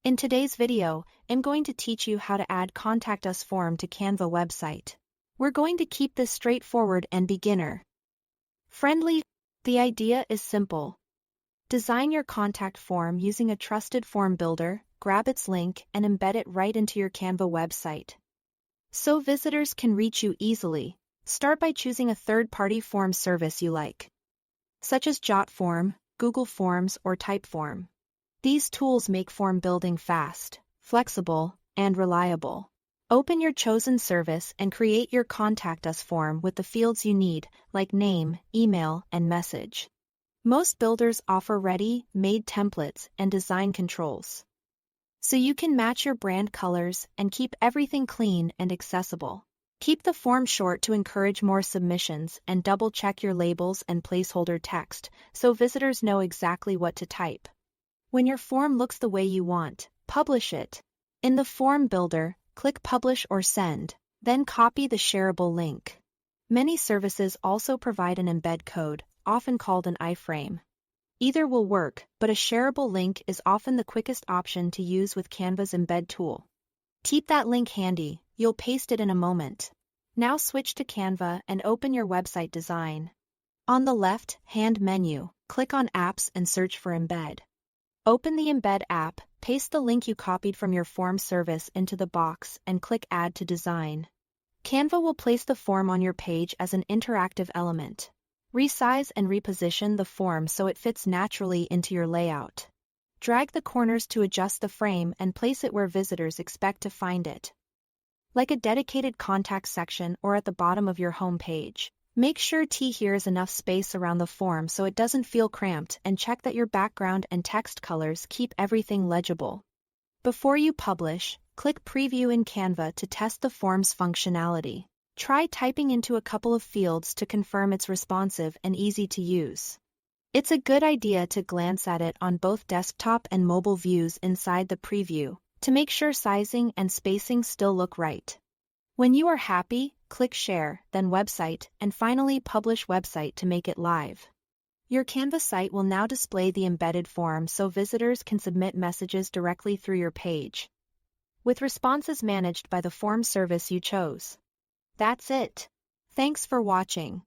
In today's video, I'm going to teach you how to add Contact Us form to Canva website. We're going to keep this straightforward and beginner friendly. The idea is simple. Design your contact form using a trusted form builder, grab its link and embed it right into your Canva website, so visitors can reach you easily. Start by choosing a third-party form service you like, such as JotForm, Google Forms, or Typeform. These tools make form building fast, flexible, and reliable. Open your chosen service and create your Contact Us form with the fields you need, like name, email, and message. Most builders offer ready-made templates and design controls, so you can match your brand colors and keep everything clean and accessible. Keep the form short to encourage more submissions, and double-check your labels and placeholder text so visitors know exactly what to type. When your form looks the way you want, publish it. In the form builder, click Publish or Send, then copy the shareable link. Many services also provide an embed code, often called an iframe. Either will work, but a shareable link is often the quickest option to use with Canva's embed tool. Keep that link handy, you'll paste it in a moment. Now switch to Canva and open your website design. On the left-hand menu, click on Apps and search for Embed. Open the Embed app, paste the link you copied from your form service into the box and click Add to Design. Canva will place the form on your page as an interactive element. Resize and reposition the form so it fits naturally into your layout. Drag the corners to adjust the frame and place it where visitors expect to find it, like a dedicated contact section or at the bottom of your home page. Make sure here is enough space around the form so it doesn't feel cramped, and check that your background and text colors keep everything legible. Before you publish, click Preview in Canva to test the form's functionality. Try typing into a couple of fields to confirm it's responsive and easy to use. It's a good idea to glance at it on both desktop and mobile views inside the preview, to make sure sizing and spacing still look right. When you are happy, click Share, then Website, and finally Publish Website to make it live. Your Canva site will now display the embedded form so visitors can submit messages directly through your page, with responses managed by the form service you chose. That's it. Thanks for watching.